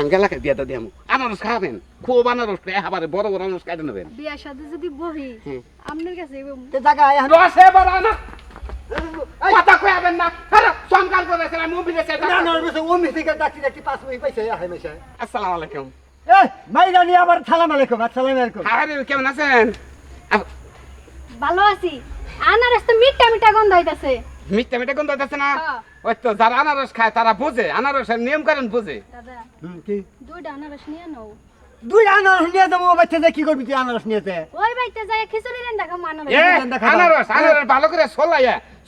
আঙ্গেলাকে বিয়াটা দিয়ামু আনারস খাবেন খুব আনারস এবারে বড় বড় আনারস কাটে নেবেন বিয়ার সাথে যদি বহি আপনার কাছে তে জায়গা এখন রসে বড় না কথা কইবেন না আরে সংকাল করেছেন আমি মুভি দেখে না না ও মিস্ত্রিকে ডাকি ডাকি 5 মিনিট পাইছে আহে মেশা আসসালামু আলাইকুম এই মাইরানি আবার সালাম আলাইকুম আসসালামু আলাইকুম আরে কেমন আছেন ভালো আছি আনারস তো মিঠা মিঠা গন্ধ হইতাছে মিথ্যা মিথ্যা গন্ধ হইতাছে না হ্যাঁ। ওই তো যারা আনারস খায় তারা বোঝে আনারসের নিয়ম কারণ বোঝে দাদা কি দুইটা আনারস নিয়ে নাও দুই আনারস নিয়ে যাবো বাচ্চা যে কি করবি তুই আনারস নিয়েতে ওই বাইতে যায় খিচুড়ি রান্না খাম আনারস এ আনারস ভালো করে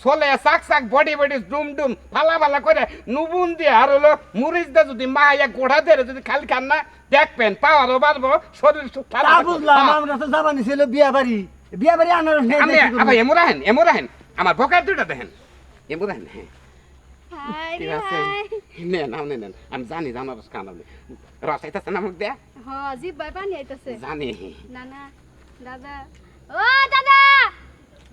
সোলাইয়া চাক চাক বডি বডি ডুম ডুম ফালা করে নুবুন দিয়ে আর হলো মুরিচ দিয়ে যদি মায়া গোড়া দিয়ে যদি খালি খান না দেখবেন পাওয়ারও বাড়বো শরীর তা বুঝলাম আমরা তো যাবানি ছিল বিয়া বাড়ি আনারস নিয়ে আমি আবার এমরাহেন আমার বকার দুইটা দেখেন এমরাহেন হ্যাঁ হাই ঠিক রে আছে হাই নেন আমি জানি আনারস খান আপনি রস আইতাছে না মুখ দেয়া হ জিব্বায় পানি আইতাছে জানি না না দাদা ও দাদা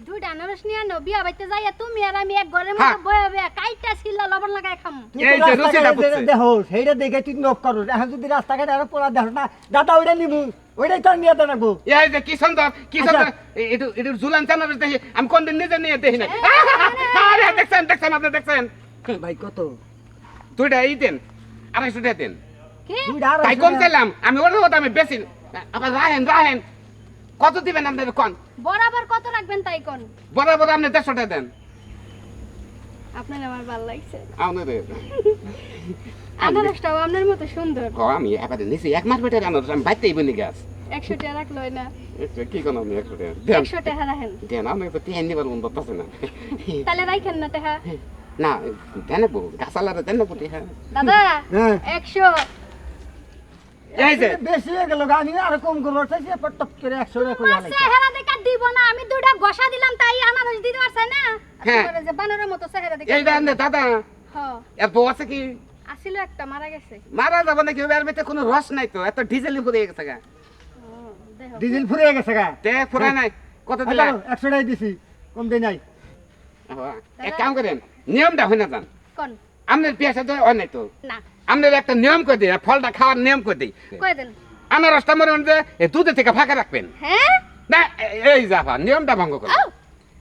দুইটা আনারস নিয়ে নাও বিয়া বাইতে যাইয়া তুমি আর আমি এক ঘরের মধ্যে বয়ে বয়ে কাইটা ছিলা লবণ লাগায় খাম এই যে রুচিটা বুঝছে। দেখো সেইটা দেখে তুই নক করো এখন যদি রাস্তাঘাটে আরো পোলা দেখো না দাদা ওইটা নিবু ওইটাই তোর নিয়ে দেবো এই যে কি সুন্দর একটু ঝুলান আনারস দেখি আমি কোনদিন নিজে নিয়ে দেখি না আরে দেখছেন আপনি দেখছেন ভাই কত দুইটা এই দেন 250 টাকা দেন কি দুইটা আর তাই কম চাইলাম আমি ওর আমি বেশি আবার রাহেন কত দিবেন আপনাদের কোন বরাবর কত রাখবেন তাই কোন বরাবর আপনি 150 টাকা দেন আপনার আমার ভালো লাগছে আপনাদের আনারসটাও আপনার মতো সুন্দর আমি এবারে নিছি এক মাস বেটার আনারস আমি বাইতেই বনি গাছ 100 টাকা রাখলো না কি কোন আমি 100 টাকা দেন 100 টাকা রাখেন দেন আমি তো টিহাই নিবার মন করতেছে না তাহলে রাখেন না টাকা না দেন বউ গাছালারে দেন না বুটি হ্যাঁ দাদা হ্যাঁ 100 এই যে বেশি হয়ে গেল আমি আরো কম করবো চাইছি টপ করে 100 টাকা করে আলাই চেহারা দেখা দিব না আমি দুইটা গসা দিলাম তাই আনারস দিতে পারছ না হ্যাঁ। তোমার যে বানরের মতো চেহারা দেখা এই দেন দাদা হ্যাঁ এর বউ আছে কি আসিল একটা মারা গেছে মারা যাবে নাকি এর ভিতরে কোনো রস নাই তো এত ডিজেল ফুরিয়ে গেছে গা দেখো ডিজেল ফুরিয়ে গেছে গা তে ফুরায় নাই কত দিলা 100 টাকা দিছি কম দেই নাই এক কাম করেন নিয়মটা হয় না জান কোন আপনার পেশা তো হয় নাই তো না আপনার একটা নিয়ম করে দিই ফলটা খাওয়ার নিয়ম করে দিই কই দেন আনারসটা মনে মনে দুধে থেকে ফাঁকা রাখবেন হ্যাঁ না এই যাবা নিয়মটা ভঙ্গ করবেন আউ!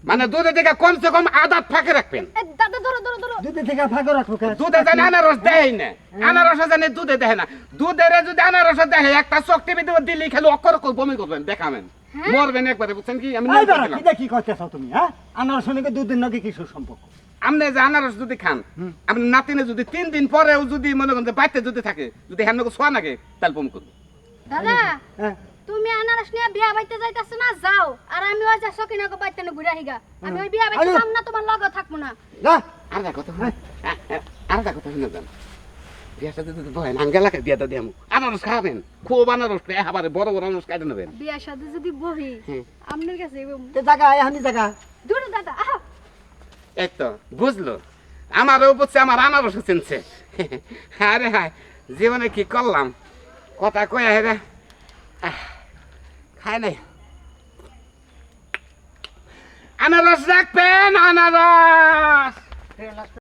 মানে দুধে থেকে কমসে কম আধা ফাঁকে রাখবেন এ, দাদা ধরো ধরো ধরো দুধ থেকে ফাঁকা রাখবো কেন দুধে জানে আনারস দেয় না আনারস জানে দুধে দেয় না দুধের যদি আনারস দেয় একটা চোখ টিপে দেবো দিল্লি খেলে অক্ষর বমি করবেন দেখাবেন মরবেন একবারে বুঝছেন কি আমি নিয়ম করে দিলাম। এটা কি করতেছ তুমি হ্যাঁ আনারস সঙ্গে দুধের নাকি কিছু সম্পর্ক আপনি যে আনারস যদি খান আপনি নাতিনে যদি 3 দিন পরেও যদি মনে করেন যে বাইতে যদি থাকে যদি হ্যাঁ ছোঁয়া নাগে তাহলে বমি করবে দাদা হ্যাঁ তুমি আনারস নিয়ে বিয়া বাইতে যাইতাছ না যাও আর আমি ওই যে সকিনাকে বাইতে না ঘুরে আহিগা আমি ওই বিয়া বাইতে যাম না তোমার লগে থাকবো না যা আর দেখো তো আর দেখো তো শুনে যান বিয়াটা যদি বহেন আঙ্গেলাকে বিয়াটা দিয়ামু আনারস খাবেন খুব আনারস এবারে বড় বড় আনারস কাটে নেবেন বিয়ার সাথে যদি বহি হুম। আপনার কাছে তে জায়গা এখনই জায়গা দূর দাদা আহ এই তো বুঝলো আমারও বুঝছে আমার আনারস চিনছে আরে হায় জীবনে কি করলাম কথা কয়ে হে রে খাই নাই আনারস রাখবেন আনারস